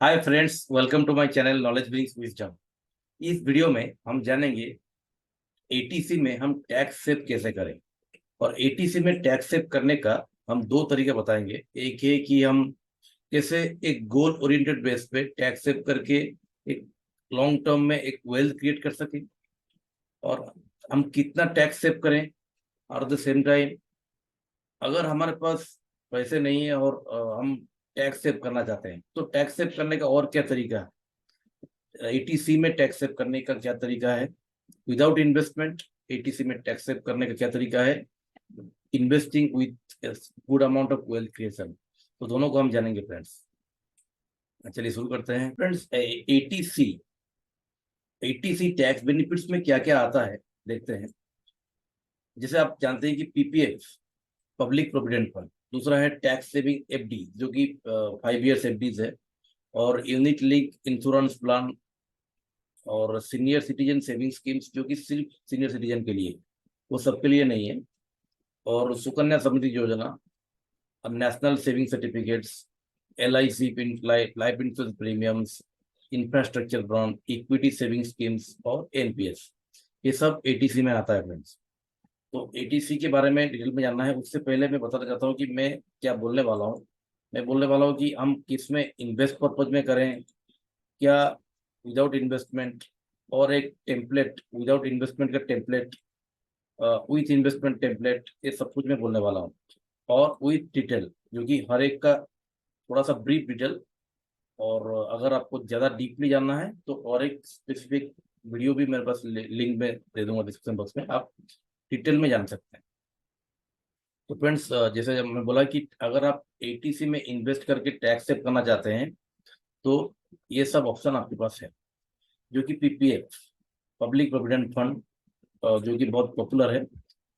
Hi friends, welcome to my channel knowledge brings wisdom. इस video में हम जानेंगे एटीसी में हम टैक्स सेव कैसे करें। और एटीसी में टैक्स सेव करने का हम दो तरीका बताएंगे। एक है कि हम कैसे एक गोल ओरिएंटेड बेस पे टैक्स सेव करके एक लॉन्ग टर्म में एक वेल्थ क्रिएट कर सकें, और हम कितना टैक्स सेव करें। और एट द सेम टाइम, अगर हमारे पास पैसे नहीं है और हम टैक्स सेव करना चाहते हैं तो टैक्स सेव करने का और क्या तरीका है। एटीसी में टैक्स सेव करने का क्या तरीका है विदाउट इन्वेस्टमेंट। एटीसी में टैक्स सेव करने का क्या तरीका है investing with good amount of wealth creation. तो दोनों को हम जानेंगे फ्रेंड्स। चलिए शुरू करते हैं friends. Eighty C eighty C tax benefits में क्या क्या आता है देखते हैं। जैसे आप जानते हैं कि पीपीएफ, पब्लिक प्रोविडेंट फंड। दूसरा है टैक्स सेविंग एफडी जो कि 5 ईयर्स एफडीज है। और यूनिट लिंक इंश्योरेंस प्लान और सीनियर सिटीजन सेविंग स्कीम्स जो कि सिर्फ सीनियर सिटीजन के लिए, वो सबके लिए नहीं है। और सुकन्या समृद्धि योजना, national saving certificates, LIC life insurance premiums, infrastructure bond, equity saving schemes और एनपीएस, ये सब एटीसी में आता है फ्रेंड्स। तो एटीसी के बारे में डिटेल में जानना है उससे पहले मैं बताना चाहता हूँ कि मैं क्या बोलने वाला हूँ। मैं बोलने वाला हूँ कि हम किस में इन्वेस्ट पर्पज में करें, क्या विदाउट इन्वेस्टमेंट, और एक टेम्पलेट विदाउट इन्वेस्टमेंट का टेम्पलेट, विथ इन्वेस्टमेंट टेम्पलेट, ये सब कुछ मैं बोलने वाला हूँ। और विथ डिटेल जो कि हर एक का थोड़ा सा ब्रीफ डिटेल। और अगर आपको ज़्यादा डीपली जानना है तो और एक स्पेसिफिक वीडियो भी मेरे पास लिंक में दे दूंगा डिस्क्रिप्शन बॉक्स में, आप डिटेल में जान सकते हैं। तो फ्रेंड्स, जैसे जब मैं बोला कि अगर आप एटीसी में इन्वेस्ट करके टैक्स सेव करना चाहते हैं तो ये सब ऑप्शन आपके पास है। जो कि पीपीएफ, पब्लिक प्रोविडेंट फंड, जो कि बहुत पॉपुलर है।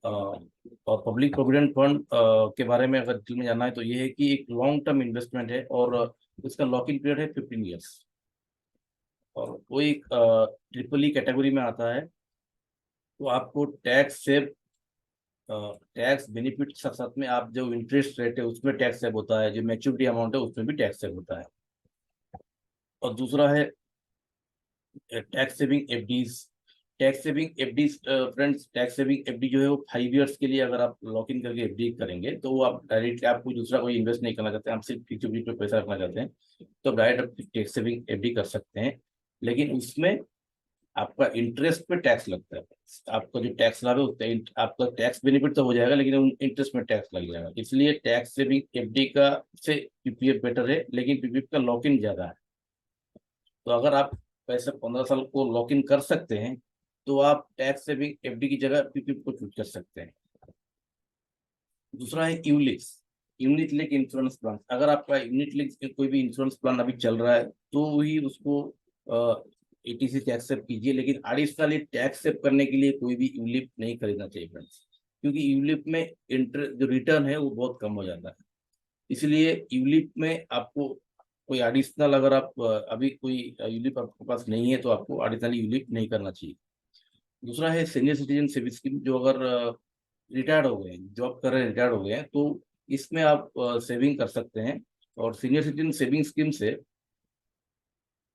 और पब्लिक प्रोविडेंट फंड के बारे में अगर डिटेल में जानना है तो ये है कि एक लॉन्ग टर्म इन्वेस्टमेंट है और इसका लॉक इन पीरियड है 15 ईयर्स। और वो एक ट्रिपल ई कैटेगरी में आता है। तो आपको टैक्स सेव, टैक्स बेनिफिट के साथ साथ में आप जो इंटरेस्ट रेट है उसमें टैक्स सेव होता है, जो मैच्योरिटी अमाउंट है उसमें भी टैक्स सेव होता है। और दूसरा है tax saving FDs. Tax saving FDs friends, tax saving FD जो है वो 5 ईयर्स के लिए अगर आप लॉक इन करके एफडी करेंगे तो वो आप डायरेक्टली, आप कोई दूसरा कोई इन्वेस्ट नहीं करना चाहते हैं, आप सिर्फ फिक्स डिपॉजिट पे पैसा रखना चाहते हैं तो डायरेक्ट टैक्स सेविंग एफडी कर सकते हैं। लेकिन उसमें आपका इंटरेस्ट पे टैक्स लगता है। आपका जो टैक्स लाभ है उसका आपका टैक्स बेनिफिट तो हो जाएगा लेकिन इंटरेस्ट में टैक्स लग जाएगा। इसलिए टैक्स सेविंग एफडी का से पीपीएफ बेटर है, लेकिन पीपीएफ का लॉक इन ज्यादा है। तो अगर आप पैसे 15 साल को लॉक इन कर सकते हैं तो आप टैक्स सेविंग एफडी की जगह पीपीएफ को चूज कर सकते हैं। दूसरा है ULIPs, unit link insurance plan. अगर आपका यूनिट लिंक कोई भी इंश्योरेंस प्लान अभी चल रहा है तो ही उसको एटीसी टैक्स सेव कीजिए, लेकिन एडिशनली टैक्स सेव करने के लिए कोई भी यूलिप नहीं खरीदना चाहिए फ्रेंड्स। क्योंकि यूलिप में इंटर जो रिटर्न है वो बहुत कम हो जाता है। इसलिए यूलिप में आपको कोई एडिशनल, अगर आप अभी कोई यूलिप आपके पास नहीं है तो आपको एडिशनली यूलिप नहीं करना चाहिए। दूसरा है सीनियर सिटीजन सेविंग स्कीम। जो अगर रिटायर्ड हो गए हैं, जॉब कर रहे हैं, रिटायर्ड हो गए हैं, तो इसमें आप सेविंग कर सकते हैं। और सीनियर सिटीजन सेविंग स्कीम से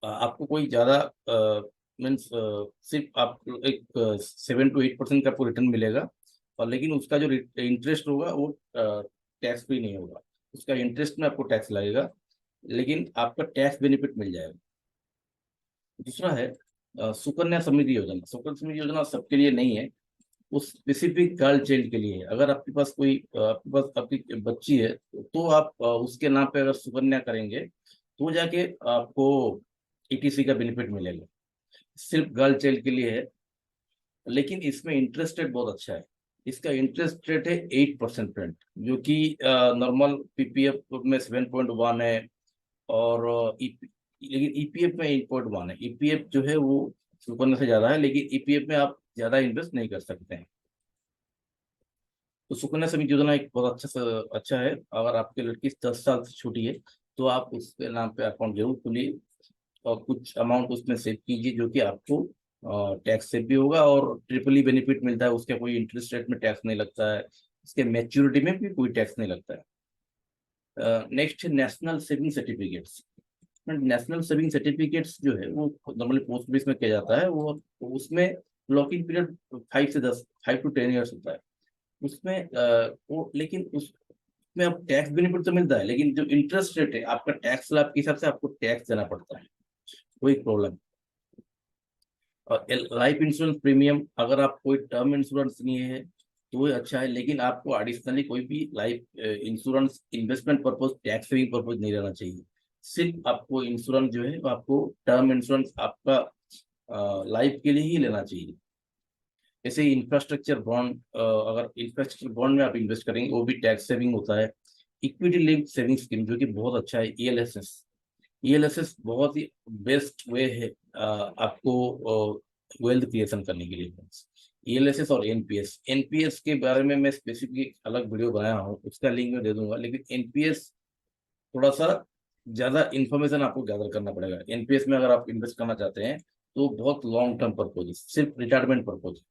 आपको कोई ज़्यादा मीन्स सिर्फ आप एक 7 to 8% का आपको रिटर्न मिलेगा। और लेकिन उसका जो इंटरेस्ट होगा वो टैक्स फ्री नहीं होगा, उसका इंटरेस्ट में आपको टैक्स लगेगा, लेकिन आपका टैक्स बेनिफिट मिल जाएगा। दूसरा है सुकन्या समृद्धि योजना। सुकन्या समृद्धि योजना सबके लिए नहीं है, उस स्पेसिफिक गर्ल चाइल्ड के लिए है। अगर आपके पास कोई आपके पास आपकी बच्ची है तो आप उसके नाम पे अगर सुकन्या करेंगे तो जाके आपको ईटीसी का बेनिफिट मिलेगा। सिर्फ गर्ल चाइल्ड के लिए है, लेकिन इसमें इंटरेस्ट रेट बहुत अच्छा है। इसका इंटरेस्ट रेट है 8% फ्रेंड, जो कि नॉर्मल पीपीएफ में 7.1 है। और लेकिन ईपीएफ में 8.1 है। ईपीएफ जो है वो सुकन्या से ज्यादा है, लेकिन ईपीएफ में आप ज्यादा इन्वेस्ट नहीं कर सकते हैं। तो सुकन्या समृद्धि योजना एक बहुत अच्छा है। अगर आपकी लड़की 10 साल से छोटी है तो आप उसके नाम पे अकाउंट जरूर खोलिए और कुछ अमाउंट उसमें सेव कीजिए, जो कि आपको टैक्स सेव भी होगा और ट्रिपली बेनिफिट मिलता है। उसका कोई इंटरेस्ट रेट में टैक्स नहीं लगता है, उसके मैच्योरिटी में भी कोई टैक्स नहीं लगता है। Next, national saving certificates. National saving certificates जो है वो नॉर्मली पोस्ट बेस में किया जाता है, वो उसमें लॉकिंग पीरियड 5 to 10 ईयर्स होता है उसमें। वो लेकिन उसमें आप टैक्स बेनिफिट तो मिलता है, लेकिन जो इंटरेस्ट रेट है आपका टैक्स स्लैब के हिसाब से आपको टैक्स देना पड़ता है, वही प्रॉब्लम। और लाइफ इंश्योरेंस प्रीमियम, अगर आप कोई टर्म इंश्योरेंस लिए है तो वो अच्छा है, लेकिन आपको एडिशनली कोई भी life insurance investment purpose, tax saving purpose नहीं रहना चाहिए। सिर्फ आपको इंश्योरेंस जो है वो आपको टर्म इंश्योरेंस आपका लाइफ के लिए ही लेना चाहिए। जैसे इंफ्रास्ट्रक्चर बॉन्ड, अगर इंफ्रास्ट्रक्चर बॉन्ड में आप इन्वेस्ट करेंगे वो भी टैक्स सेविंग होता है। इक्विटी लिंक्ड सेविंग स्कीम जो कि बहुत अच्छा है, ईएलएसएस। ईएलएसएस बहुत ही बेस्ट वे है आपको वेल्थ क्रिएशन करने के लिए। ईएलएसएस और एनपीएस, एनपीएस के बारे में मैं स्पेसिफिक अलग वीडियो बनाया हूँ, उसका लिंक मैं दे दूंगा। लेकिन एनपीएस थोड़ा सा ज्यादा इंफॉर्मेशन आपको गैदर करना पड़ेगा। एनपीएस में अगर आप इन्वेस्ट करना चाहते हैं तो बहुत लॉन्ग टर्म पर्पज, सिर्फ रिटायरमेंट पर्पज।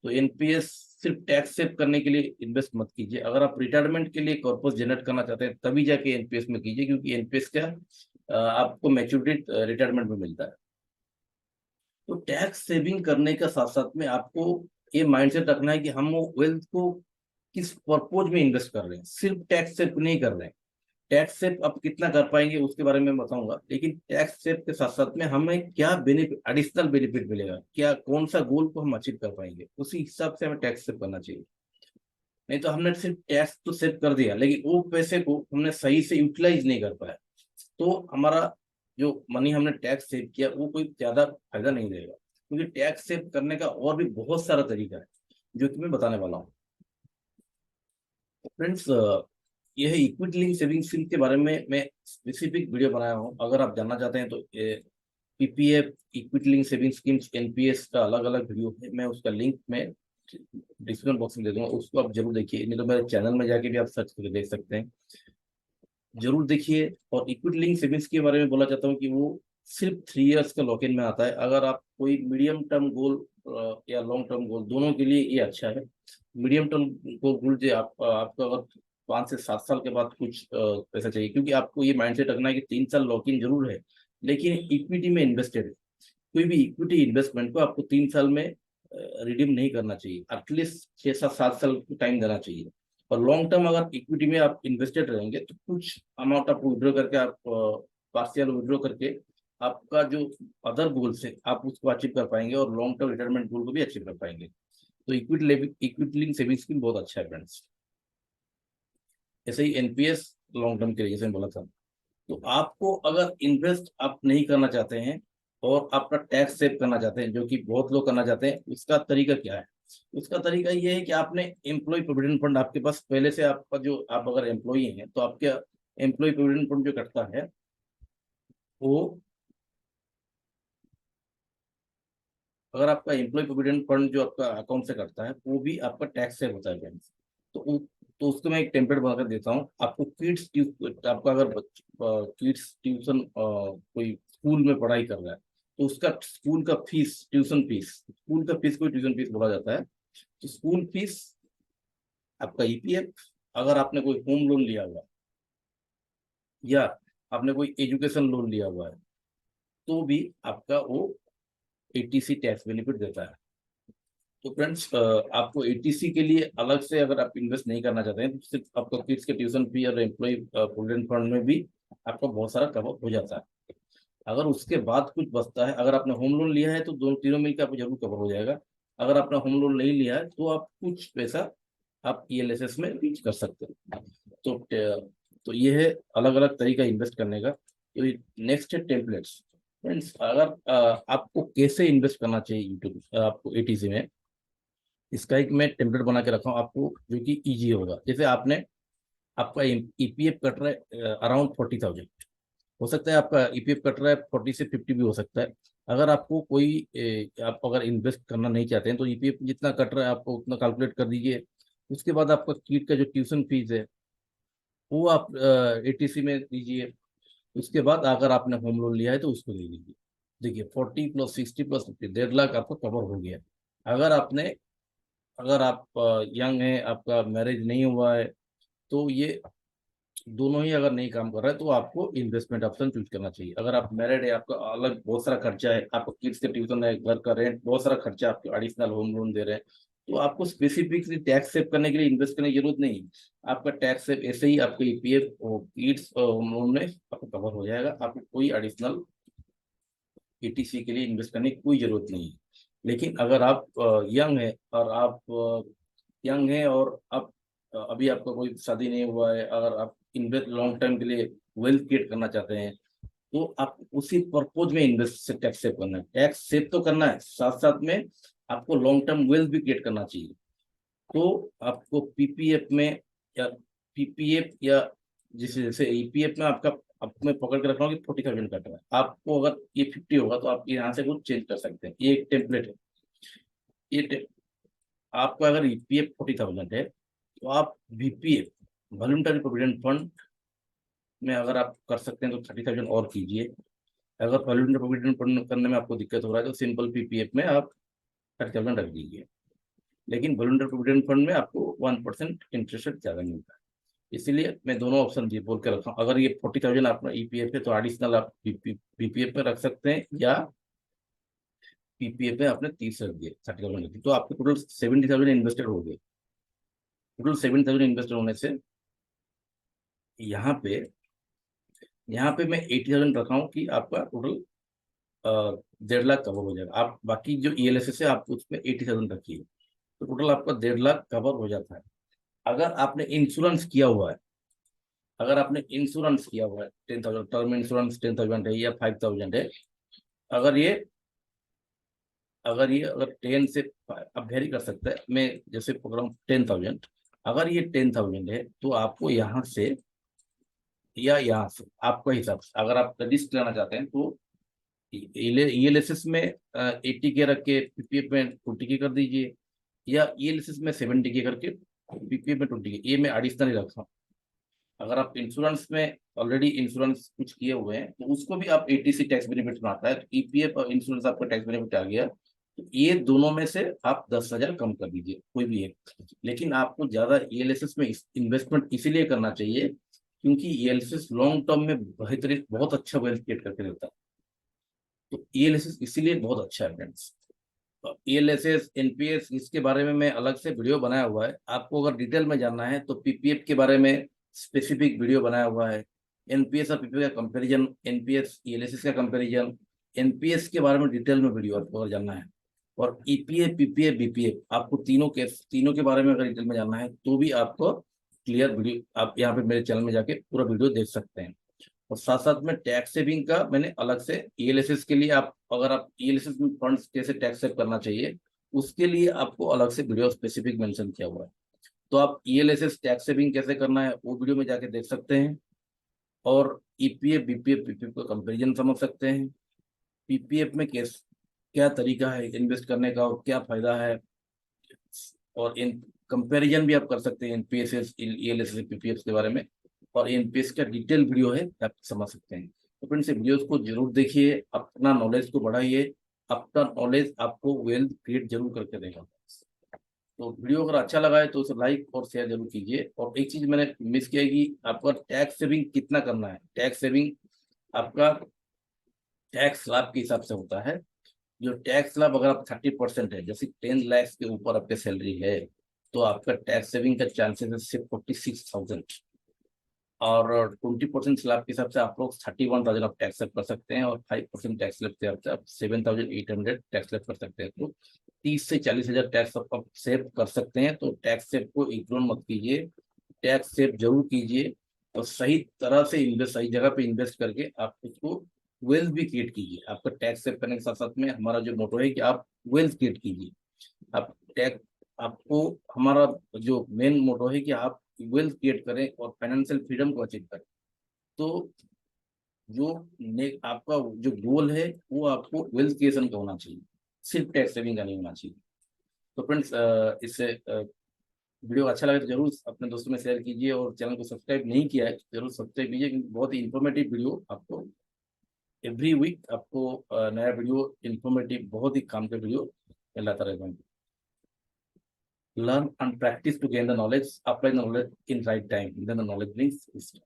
तो एनपीएस सिर्फ टैक्स सेव करने के लिए इन्वेस्ट मत कीजिए। अगर आप रिटायरमेंट के लिए कॉर्पस जनरेट करना चाहते हैं तभी जाके एनपीएस में कीजिए, क्योंकि एनपीएस क्या आपको मैच्योरिटी रिटायरमेंट में मिलता है। तो टैक्स सेविंग करने का साथ साथ में आपको ये माइंडसेट रखना है कि हम वो वेल्थ को किस पर्पज में इन्वेस्ट कर रहे हैं, सिर्फ टैक्स सेव नहीं कर रहे हैं। टैक्स सेव आप कितना कर पाएंगे उसके बारे में बताऊंगा, लेकिन टैक्स सेव के साथ साथ में हमें क्या बेनिफिट, एडिशनल बेनिफिट मिलेगा, क्या कौन सा गोल को हम अचीव कर पाएंगे, उसी हिसाब से हमें टैक्स सेव करना चाहिए। नहीं तो हमने सिर्फ टैक्स तो सेव कर दिया, लेकिन वो पैसे को हमने सही से यूटिलाइज नहीं कर पाया, तो हमारा जो मनी हमने टैक्स सेव किया वो कोई ज्यादा फायदा नहीं देगा। क्योंकि टैक्स सेव करने का और भी बहुत सारा तरीका है जो कि मैं बताने वाला हूँ। फ्रेंड्स, यह है इक्विटी लिंक सेविंग स्कीम के बारे में मैं स्पेसिफिक वीडियो बनाया हूँ। अगर आप जानना चाहते हैं तो PPF, equity link saving schemes, NPS का अलग अलग वीडियो है, मैं उसका लिंक में डिस्क्रिप्शन बॉक्स में दे दूंगा, उसको आप जरूर देखिए। नहीं तो मेरे चैनल में जाके भी आप सर्च करके देख सकते हैं, जरूर देखिए। और इक्विटी लिंक सेविंग्स के बारे में बोला चाहता हूँ कि वो सिर्फ 3 इयर्स का लॉक इन में आता है। अगर आप कोई मीडियम टर्म गोल या लॉन्ग टर्म गोल दोनों के लिए ये अच्छा है। मीडियम टर्म गोल जो आपका अगर 5 से 7 साल के बाद कुछ पैसा चाहिए, क्योंकि आपको ये माइंडसेट रखना है कि 3 साल लॉक इन जरूर है, लेकिन इक्विटी में इन्वेस्टेड है। कोई भी इक्विटी इन्वेस्टमेंट को आपको 3 साल में रिडीम नहीं करना चाहिए, एटलीस्ट 6 से 7 साल टाइम देना चाहिए। और लॉन्ग टर्म अगर इक्विटी में आप इन्वेस्टेड रहेंगे तो कुछ अमाउंट आप विड्रॉ करके, आप पार्शियल विड्रॉ करके आपका जो अदर गोल्स है आप उसको अचीव कर पाएंगे, और लॉन्ग टर्म रिटायरमेंट गोल को भी अचीव कर पाएंगे। तो इक्विटी लिंक सेविंग स्कीम बहुत अच्छा है फ्रेंड्स। ऐसे ही एनपीएस लॉन्ग टर्म के लिए, जैसे मैं बोला था। तो आपको अगर इन्वेस्ट आप नहीं करना चाहते हैं और आपका टैक्स सेव करना चाहते हैं, जो कि बहुत लोग करना चाहते हैं, उसका तरीका क्या है? उसका तरीका ये है कि आपने एम्प्लॉय प्रोविडेंट फंड आपके पास पहले से, आपका जो आप अगर एम्प्लॉई हैं तो आपके एम्प्लॉय प्रोविडेंट फंड जो कटता है वो, अगर आपका एम्प्लॉय प्रोविडेंट फंड जो आपका अकाउंट से कटता है वो भी आपका टैक्स सेव होता है फ्रेंड्स। तो तो उसको मैं एक टेम्पलेट बनाकर देता हूँ आपको। आपका अगर किड्स ट्यूशन कोई स्कूल में पढ़ाई कर रहा है तो उसका स्कूल का फीस, ट्यूशन फीस, स्कूल का फीस को ट्यूशन फीस बोला जाता है। तो स्कूल फीस आपका ईपीएफ, अगर आपने कोई होम लोन लिया हुआ या आपने कोई एजुकेशन लोन लिया हुआ है तो भी आपका वो एटीसी टैक्स बेनिफिट देता है। तो फ्रेंड्स, आपको एटीसी के लिए अलग से अगर आप इन्वेस्ट नहीं करना चाहते हैं तो सिर्फ आपका किड्स के ट्यूशन फी और एम्प्लॉय प्रोविडेंट फंड में भी आपका बहुत सारा कवर हो जाता है। अगर उसके बाद कुछ बचता है, अगर आपने होम लोन लिया है तो दोनों तीनों मिलकर आपको जरूर कवर हो जाएगा। अगर आपने होम लोन नहीं लिया है तो आप कुछ पैसा आप ईएलएसएस में रीच कर सकते हैं। तो ये है अलग अलग तरीका इन्वेस्ट करने का। तो नेक्स्ट है टेम्पलेट्स। फ्रेंड्स, अगर आपको कैसे इन्वेस्ट करना चाहिए यूट्यूब आपको एटीसी में, इसका एक मैं टेम्पलेट बना के रखा हूँ आपको, जो कि इजी होगा। जैसे आपने, आपका ईपीएफ कट रहा है अराउंड 40,000, हो सकता है आपका ईपीएफ कट रहा है 40 से 50 भी हो सकता है। अगर आपको कोई आप अगर इन्वेस्ट करना नहीं चाहते हैं तो ईपीएफ जितना कट रहा है आपको उतना कैलकुलेट कर दीजिए। उसके बाद आपका किड का जो ट्यूशन फीस है वो आप एटीसी में दीजिए। उसके बाद अगर आपने होम लोन लिया है तो उसको दे दीजिए। देखिए 40 + 60 + 50, 1.5 लाख आपका कवर हो गया। अगर आपने, अगर आप यंग हैं, आपका मैरिज नहीं हुआ है, तो ये दोनों ही अगर नहीं काम कर रहा है तो आपको इन्वेस्टमेंट ऑप्शन चूज करना चाहिए। अगर आप मैरिड है, आपका अलग बहुत सारा खर्चा है, आपको किड्स के ट्यूशन है, घर का रेंट, बहुत सारा खर्चा, आपके एडिशनल होम लोन दे रहे हैं, तो आपको स्पेसिफिकली टैक्स सेव करने के लिए इन्वेस्ट करने की जरूरत नहीं है। आपका टैक्स सेव ऐसे ही आपके ईपीएफ और किड्स होम लोन में आपको कवर हो जाएगा। आपको कोई एडिशनल ईटीसी के लिए इन्वेस्ट करने की कोई जरूरत नहीं है। लेकिन अगर आप यंग है और आप आप अभी आपका कोई शादी नहीं हुआ है, अगर आप इन्वेस्ट लॉन्ग टर्म के लिए वेल्थ क्रिएट करना चाहते हैं, तो आप उसी पर्पज में इन्वेस्ट से टैक्स सेव करना है। टैक्स सेव तो करना है, साथ साथ में आपको लॉन्ग टर्म वेल्थ भी क्रिएट करना चाहिए। तो आपको पीपीएफ में या पीपीएफ या जैसे जैसे ईपीएफ में आपका, अब मैं पकड़ के रख रहा हूँ कि 40,000 कट रहा है, आपको अगर ये 50 होगा तो आप यहाँ से कुछ चेंज कर सकते हैं। ये एक टेम्पलेट है। ये टे, आपका अगर ईपीएफ 40,000 है तो आप वीपीएफ वॉलंटरी प्रोविडेंट फंड में अगर आप कर सकते हैं तो 30,000 और कीजिए। अगर वॉलंटरी प्रोविडेंट फंड करने में आपको दिक्कत हो रहा है तो सिंपल पीपीएफ में आप 30,000 रख दीजिए। लेकिन वॉलंटरी प्रोविडेंट फंड में आपको 1% इंटरेस्ट रेट ज्यादा मिलता है। इसीलिए मैं दोनों ऑप्शन दिए बोल के रखा हूँ। अगर ये 40,000 आपका ईपीएफ है तो एडिशनल आप पीपीएफ पे रख सकते हैं, या पीपीएफ पे आपने 30 रख दिए, 30,000 रख दिए, तो आपके टोटल 70,000 इन्वेस्टेड हो गए। टोटल 70,000 इन्वेस्टेड होने से यहाँ पे यहाँ पे मैं 80,000 रखा हूँ कि आपका टोटल 1.5 लाख कवर हो जाएगा। आप बाकी जो ईएलएसएस है आप उसमें 80,000 रखिए, तो टोटल आपका 1.5 लाख कवर हो जाता है। अगर आपने इंश्योरेंस किया हुआ है, अगर आपने इंश्योरेंस किया हुआ है 10,000 टर्म इंश्योरेंस 10,000 है या 5,000 है, अगर ये अगर 10 से आप वेरी कर सकते हैं, मैं जैसे पकड़ा हूँ 10,000, अगर ये 10,000 है तो आपको यहाँ से या यहाँ से आपका हिसाब से, अगर आप रिस्क लेना चाहते हैं तो ईएलएसएस में 80 के रख के पीपीएफ में 20 के कर दीजिए, या ईएलएसएस में 70 के करके पीपीएफ में 20 के। ये मैं एडिशनल रखा हूँ। अगर आप इंश्योरेंस में ऑलरेडी इंश्योरेंस कुछ किए हुए हैं तो उसको भी आप 80 टैक्स बेनिफिट में आता है, तो ईपीएफ और इंश्योरेंस आपका टैक्स बेनिफिट आ गया, तो ये दोनों में से आप 10,000 कम कर दीजिए कोई भी एक। लेकिन आपको ज्यादा ईएलएसएस में इन्वेस्टमेंट इसीलिए करना चाहिए क्योंकि ईएलएसएस लॉन्ग टर्म में बेहतरीन बहुत अच्छा वेल्थ क्रिएट करके देता है। तो ईएलएसएस इसीलिए बहुत अच्छा है फ्रेंड्स। ईएलएसएस एनपीएस इसके बारे में मैं अलग से वीडियो बनाया हुआ है। आपको अगर डिटेल में जानना है तो पीपीएफ के बारे में स्पेसिफिक वीडियो बनाया हुआ है। एनपीएस और पीपीएफ का कंपैरिजन, एनपीएस ईएलएसएस का कंपैरिजन, एनपीएस के बारे में डिटेल में वीडियो आपको अगर जानना है, और ईपीएफ पीपीएफ बीपीएफ आपको तीनों के बारे में अगर डिटेल में जानना है तो भी आपको क्लियर वीडियो आप यहाँ पे मेरे चैनल में जाके पूरा वीडियो देख सकते हैं। और साथ साथ में टैक्स सेविंग का मैंने अलग से ईएलएसएस के लिए, आप अगर आप ईएलएसएस में फंड्स कैसे टैक्स सेव करना चाहिए उसके लिए आपको अलग से वीडियो स्पेसिफिक मेंशन किया हुआ है। तो आप ईएलएसएस टैक्स सेविंग कैसे करना है वो वीडियो में जाके देख सकते हैं, और ईपीएफ बीपीएफ पीपीएफ का कंपेरिजन समझ सकते हैं। पीपीएफ में क्या तरीका है इन्वेस्ट करने का और क्या फायदा है, और इन कंपैरिजन भी आप कर सकते हैं एनपीएस ईएलएसएस पीपीएफ के बारे में, और एनपीएस का डिटेल वीडियो है आप समझ सकते हैं। तो फ्रेंड्स वीडियोस को जरूर देखिए, अपना नॉलेज को बढ़ाइए। अपना नॉलेज आपको वेल्थ क्रिएट जरूर करके देगा। तो वीडियो अगर अच्छा लगा है तो उसे लाइक और शेयर जरूर कीजिए। और एक चीज मैंने मिस किया है कि आपका टैक्स सेविंग कितना करना है। टैक्स सेविंग आपका टैक्स स्लैब के हिसाब से होता है। जो टैक्स स्लैब अगर आप 30% है, जैसे 10 लाख के ऊपर आपकी सैलरी है, तो आपका टैक्स सेविंग का चांसेस है सिर्फ 46,000। और 20% स्लैब के हिसाब से आप लोग 31,000 आप टैक्स सेव कर सकते हैं, और 5% टैक्स स्लैब के हिसाब से आप 7,800 टैक्स सेव कर सकते हैं। तो 30 से 40,000 टैक्स आप सेव कर सकते हैं। तो टैक्स सेव को इग्नोर मत कीजिए, टैक्स सेव जरूर कीजिए, और सही तरह से इन्वेस्ट, सही जगह पे इन्वेस्ट करके आप उसको वेल्थ भी क्रिएट कीजिए। आपका टैक्स सेव करने के साथ साथ में हमारा जो मोटो है कि आप वेल्थ क्रिएट कीजिए। आप टैक्स आपको हमारा जो मेन मोटो है कि आप वेल्थ क्रिएट करें और फाइनेंशियल फ्रीडम को अचीव करें। तो जो आपका जो गोल है वो आपको वेल्थ क्रिएशन का होना चाहिए, सिर्फ टैक्स सेविंग का नहीं होना चाहिए। तो फ्रेंड्स इससे वीडियो अच्छा लगे तो जरूर अपने दोस्तों में शेयर कीजिए, और चैनल को सब्सक्राइब नहीं किया है जरूर सब्सक्राइब कीजिए, क्योंकि बहुत ही इंफॉर्मेटिव वीडियो आपको एवरी वीक आपको नया वीडियो इंफॉर्मेटिव बहुत ही काम का वीडियो लाता रहता हूँ। Learn and practice to gain the knowledge, apply the knowledge in right time, then the knowledge brings wisdom.